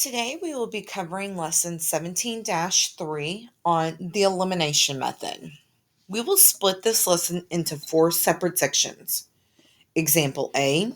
Today we will be covering lesson 17-3 on the elimination method. We will split this lesson into 4 separate sections. Example A,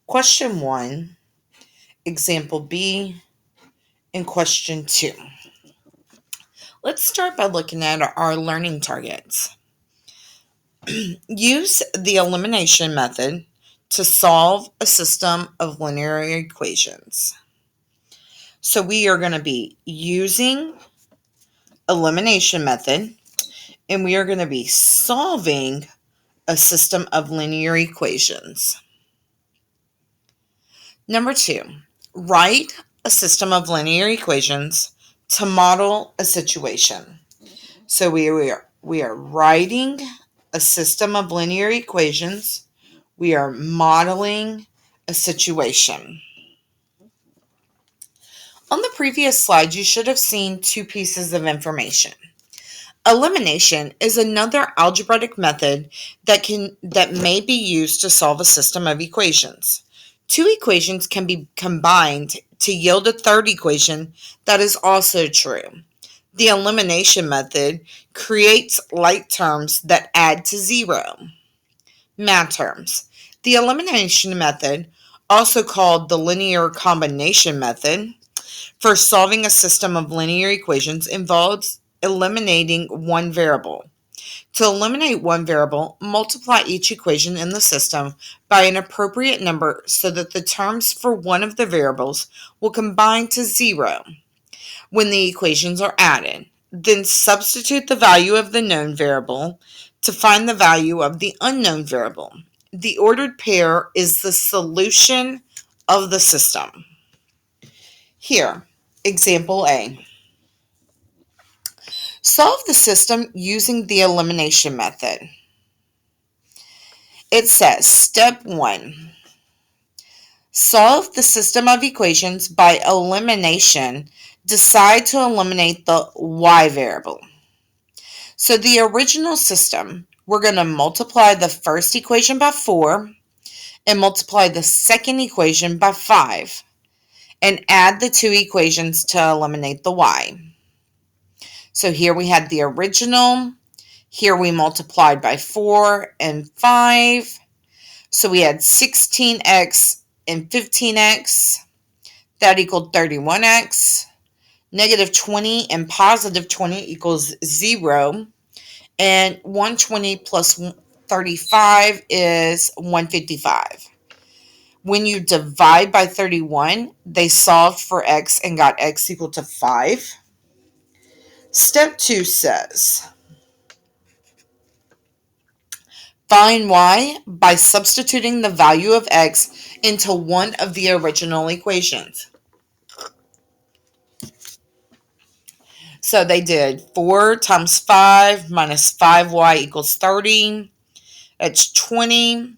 question 1, example B, and question 2. Let's start by looking at our learning targets. Use the elimination method to solve a system of linear equations. So we are going to be using elimination method, and we are going to be solving a system of linear equations. Number 2, write a system of linear equations to model a situation. So we are writing a system of linear equations. We are modeling a situation. On the previous slide, you should have seen 2 pieces of information. Elimination is another algebraic method that may be used to solve a system of equations. 2 equations can be combined to yield a third equation that is also true. The elimination method creates like terms that add to 0. Math terms. The elimination method, also called the linear combination method, for solving a system of linear equations involves eliminating one variable. To eliminate one variable, multiply each equation in the system by an appropriate number so that the terms for one of the variables will combine to 0 when the equations are added. Then substitute the value of the known variable to find the value of the unknown variable. The ordered pair is the solution of the system. Here, example A. Solve the system using the elimination method. It says, step 1, solve the system of equations by elimination. Decide to eliminate the y variable. So the original system, we're going to multiply the first equation by 4 and multiply the second equation by 5 and add the 2 equations to eliminate the y. So here we had the original. Here we multiplied by 4 and 5. So we had 16x and 15x. That equaled 31x. Negative 20 and positive 20 equals 0. And 120 plus 35 is 155. When you divide by 31, they solved for x and got x equal to 5. Step 2 says, find y by substituting the value of x into one of the original equations. So they did 4 times 5 minus 5y equals 30. That's 20.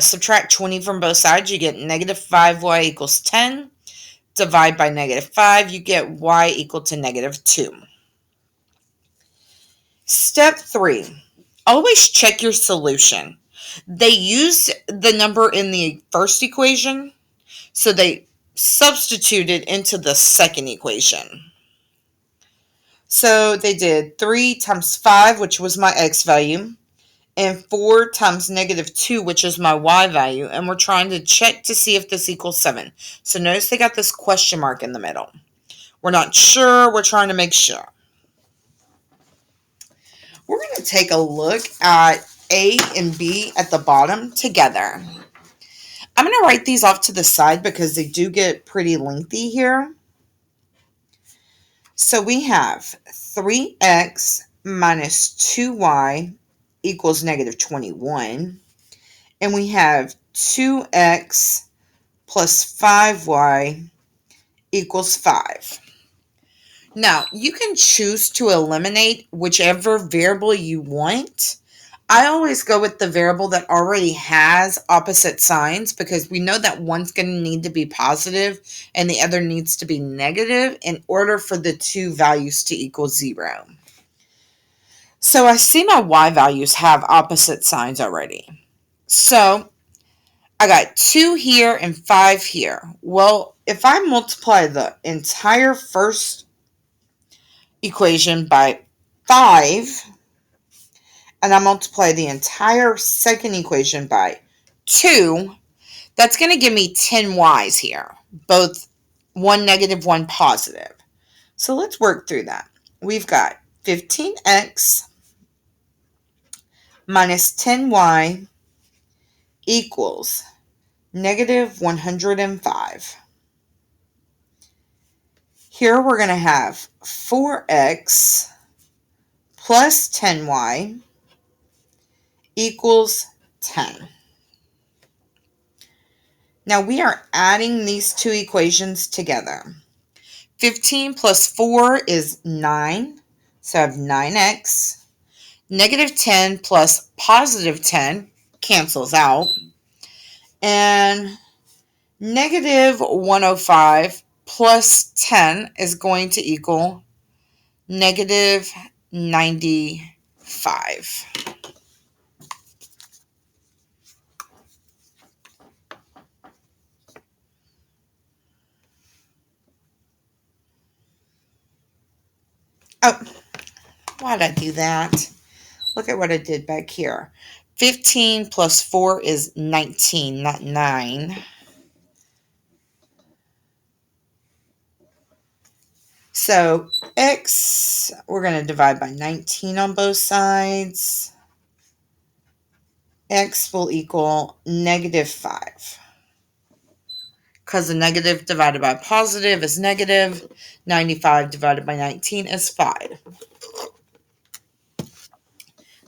Subtract 20 from both sides, you get negative 5y equals 10. Divide by negative 5, you get y equal to negative 2. Step 3. Always check your solution. They used the number in the first equation, so they substituted into the second equation. So they did 3 times 5, which was my x value, and 4 times negative 2, which is my y value, and we're trying to check to see if this equals 7. So notice they got this question mark in the middle. We're not sure. We're trying to make sure. We're going to take a look at A and B at the bottom together. I'm going to write these off to the side because they do get pretty lengthy here. So we have 3x minus 2y equals negative 21. And we have 2x plus 5y equals 5. Now, you can choose to eliminate whichever variable you want. I always go with the variable that already has opposite signs because we know that one's going to need to be positive and the other needs to be negative in order for the 2 values to equal 0. So I see my y values have opposite signs already. So I got 2 here and 5 here. Well, if I multiply the entire first equation by 5, and I multiply the entire second equation by 2, that's going to give me 10 y's here, both one negative, one positive. So let's work through that. We've got 15x minus 10y equals negative 105. Here we're going to have 4x plus 10y equals 10. Now we are adding these two equations together. 15 plus 4 is 9, so I have 9x. Negative 10 plus positive 10 cancels out. And negative 105 plus 10 is going to equal negative 95. Oh, why did I do that? Look at what I did back here. 15 plus 4 is 19, not 9. So x, we're going to divide by 19 on both sides. X will equal negative 5. Because the negative divided by positive is negative. 95 divided by 19 is 5.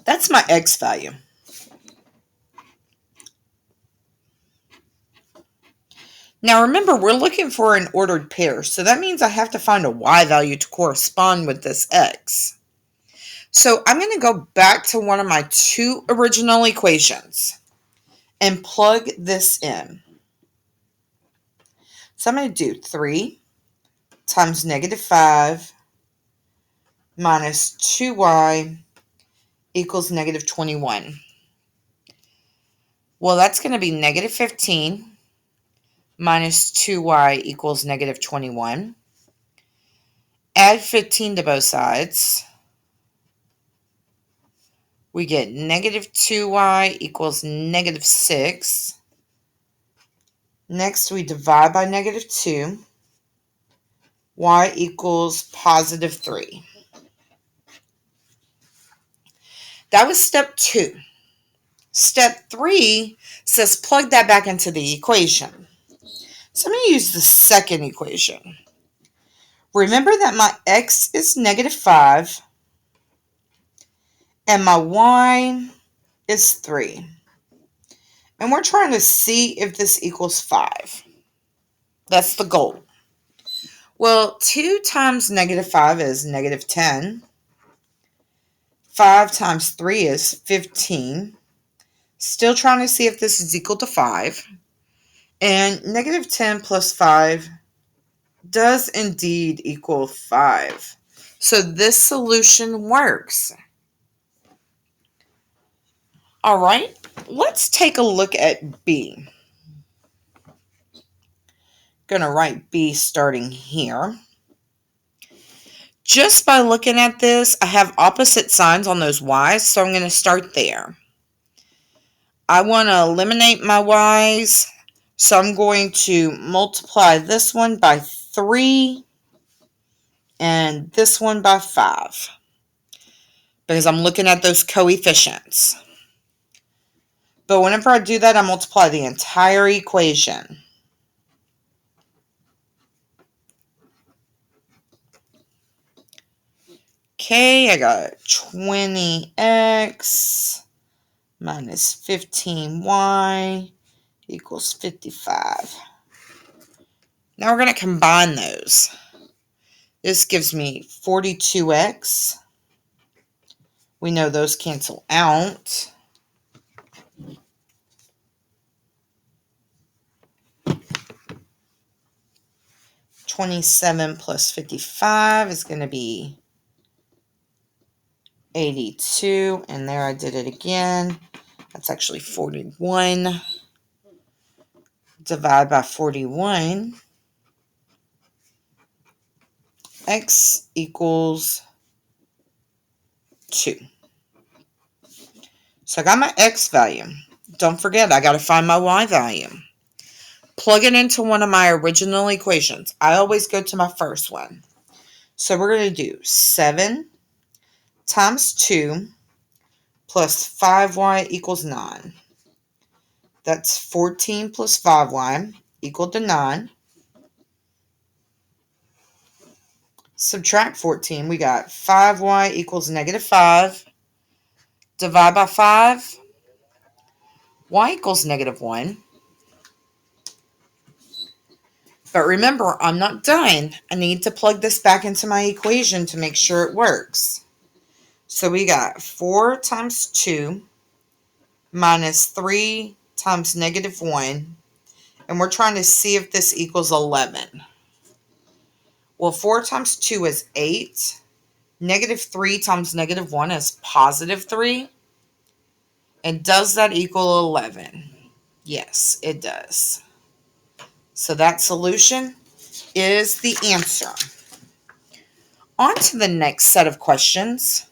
That's my x value. Now remember, we're looking for an ordered pair, so that means I have to find a y value to correspond with this x. So I'm going to go back to one of my two original equations and plug this in. So I'm going to do 3 times negative 5 minus 2y equals negative 21. Well, that's going to be negative 15 minus 2y equals negative 21. Add 15 to both sides. We get negative 2y equals negative 6. Next, we divide by negative 2. Y equals positive 3. That was step 2. Step 3 says plug that back into the equation. So I'm going to use the second equation. Remember that my x is negative 5 and my y is 3. And we're trying to see if this equals 5. That's the goal. Well, 2 times negative 5 is negative 10. 5 times 3 is 15. Still trying to see if this is equal to 5. And negative 10 plus 5 does indeed equal 5. So this solution works. All right, let's take a look at B. Going to write B starting here. Just by looking at this, I have opposite signs on those y's, so I'm going to start there. I want to eliminate my y's, so I'm going to multiply this one by 3 and this one by 5 because I'm looking at those coefficients. But whenever I do that, I multiply the entire equation. Okay, I got 20x minus 15y equals 55. Now we're going to combine those. This gives me 42x. We know those cancel out. $27 plus 55 is going to be 82. And there I did it again. That's actually 41. divide by 41, x equals 2. So I got my x value. Don't forget, I got to find my y value. Plug it into one of my original equations. I always go to my first one. So we're going to do 7 times 2 plus 5y equals 9. That's 14 plus 5y equal to 9. Subtract 14, we got 5y equals negative 5. Divide by 5, y equals negative 1. But remember, I'm not done. I need to plug this back into my equation to make sure it works. So we got 4 times 2 minus 3 times negative 1. And we're trying to see if this equals 11. Well, 4 times 2 is 8. Negative 3 times negative 1 is positive 3. And does that equal 11? Yes, it does. So that solution is the answer. On to the next set of questions.